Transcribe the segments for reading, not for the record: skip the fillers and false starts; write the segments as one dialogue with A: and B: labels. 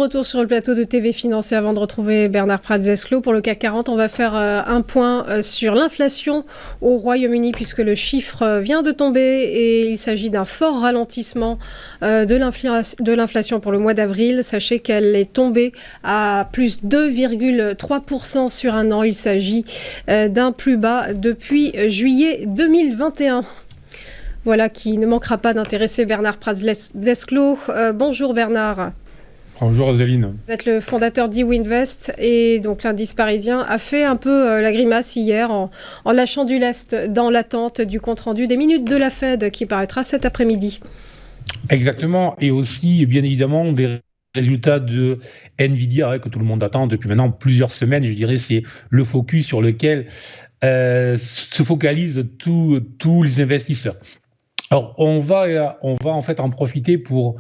A: retour sur le plateau de TV Finance et avant de retrouver Bernard Praz-Desclaux pour le CAC 40, on va faire un point sur l'inflation au Royaume-Uni puisque le chiffre vient de tomber et il s'agit d'un fort ralentissement de l'inflation pour le mois d'avril. Sachez qu'elle est tombée à plus 2,3% sur un an. Il s'agit d'un plus bas depuis juillet 2021. Voilà qui ne manquera pas d'intéresser Bernard Praz-Desclaux. Bonjour Bernard.
B: Bonjour Rosaline.
A: Vous êtes le fondateur d'E-Winvest et donc l'indice parisien a fait un peu la grimace hier en lâchant du lest dans l'attente du compte-rendu des minutes de la Fed qui paraîtra cet après-midi.
B: Exactement, et aussi bien évidemment des résultats de Nvidia que tout le monde attend depuis maintenant plusieurs semaines. Je dirais c'est le focus sur lequel se focalisent tous les investisseurs. Alors, on va en fait en profiter pour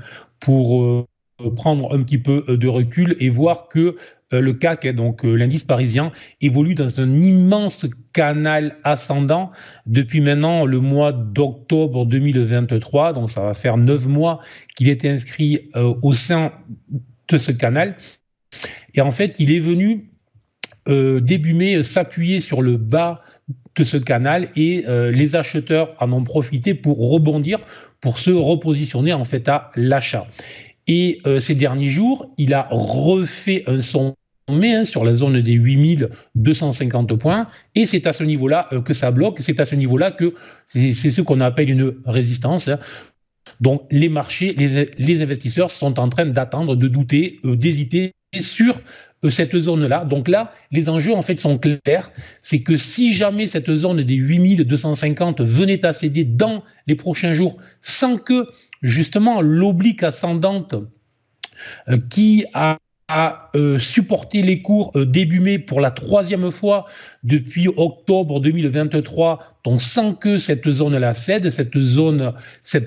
B: prendre un petit peu de recul et voir que le CAC, donc l'indice parisien, évolue dans un immense canal ascendant depuis maintenant le mois d'octobre 2023. Donc, ça va faire 9 mois qu'il est inscrit au sein de ce canal. Et en fait, il est venu début mai s'appuyer sur le bas de ce canal et les acheteurs en ont profité pour rebondir, pour se repositionner en fait à l'achat. Et ces derniers jours, il a refait un sommet sur la zone des 8250 points et c'est à ce niveau-là que ça bloque, c'est à ce niveau-là que c'est ce qu'on appelle une résistance. Donc les marchés, les investisseurs sont en train d'attendre, de douter, d'hésiter sur cette zone-là. Donc là, les enjeux en fait sont clairs. C'est que si jamais cette zone des 8250 venait à céder dans les prochains jours, sans que justement l'oblique ascendante qui a supporté les cours début mai pour la troisième fois depuis octobre 2023, donc sans que cette zone-là cède, cette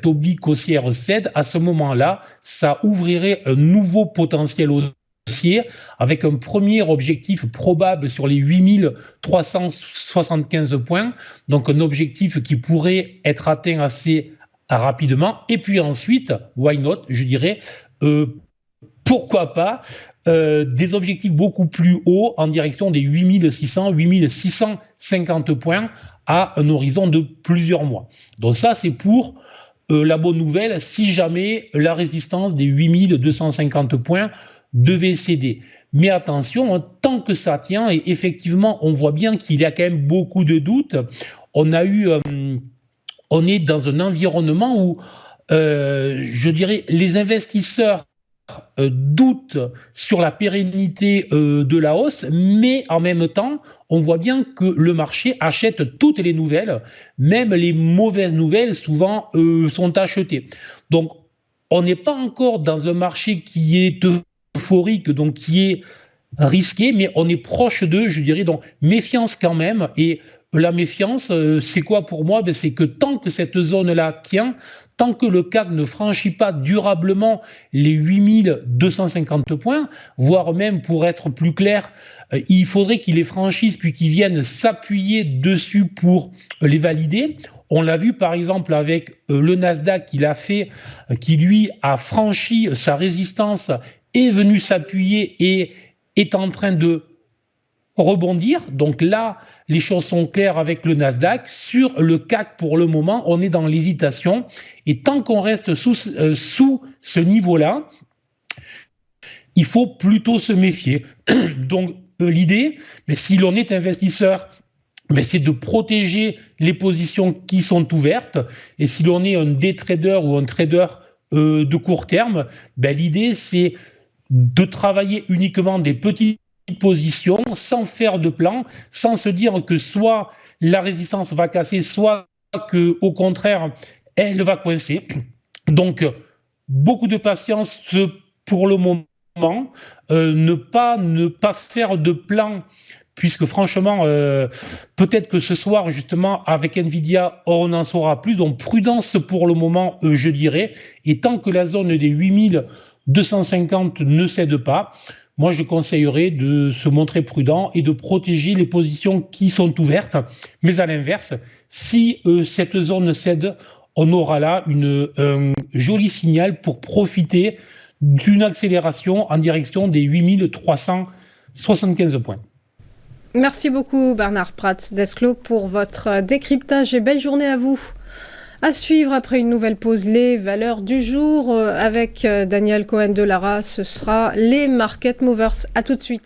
B: oblique haussière cède, à ce moment-là, ça ouvrirait un nouveau potentiel haussier avec un premier objectif probable sur les 8375 points, donc un objectif qui pourrait être atteint assez rapidement. Et puis ensuite, why not, je dirais, pourquoi pas des objectifs beaucoup plus hauts en direction des 8600, 8650 points à un horizon de plusieurs mois. Donc ça, c'est pour la bonne nouvelle si jamais la résistance des 8250 points devait céder. Mais attention, tant que ça tient, et effectivement, on voit bien qu'il y a quand même beaucoup de doutes. On est dans un environnement où, je dirais, les investisseurs doutent sur la pérennité de la hausse, mais en même temps, on voit bien que le marché achète toutes les nouvelles, même les mauvaises nouvelles souvent sont achetées. Donc, on n'est pas encore dans un marché qui est euphorique, donc qui est risqué, mais on est proche d'eux, je dirais, donc méfiance quand même. Et la méfiance, c'est quoi pour moi? C'est que tant que cette zone-là tient, tant que le CAC ne franchit pas durablement les 8250 points, voire même pour être plus clair, il faudrait qu'il les franchisse puis qu'ils viennent s'appuyer dessus pour les valider. On l'a vu par exemple avec le Nasdaq qui lui a franchi sa résistance, est venu s'appuyer et est en train de rebondir. Donc là, les choses sont claires avec le Nasdaq. Sur le CAC, pour le moment, on est dans l'hésitation. Et tant qu'on reste sous ce niveau-là, il faut plutôt se méfier. Donc l'idée, si l'on est investisseur, c'est de protéger les positions qui sont ouvertes. Et si l'on est un day trader ou un trader de court terme, l'idée c'est de travailler uniquement des petites positions sans faire de plan, sans se dire que soit la résistance va casser, soit que au contraire elle va coincer. Donc beaucoup de patience pour le moment, ne pas faire de plan. Puisque franchement, peut-être que ce soir, justement, avec Nvidia, on en saura plus. Donc, prudence pour le moment, je dirais. Et tant que la zone des 8250 ne cède pas, moi, je conseillerais de se montrer prudent et de protéger les positions qui sont ouvertes. Mais à l'inverse, si cette zone cède, on aura là un joli signal pour profiter d'une accélération en direction des 8375 points.
A: Merci beaucoup Bernard Prats d'Esclaux pour votre décryptage et belle journée à vous. À suivre après une nouvelle pause, les valeurs du jour avec Daniel Cohen de Lara, ce sera les Market Movers. À tout de suite.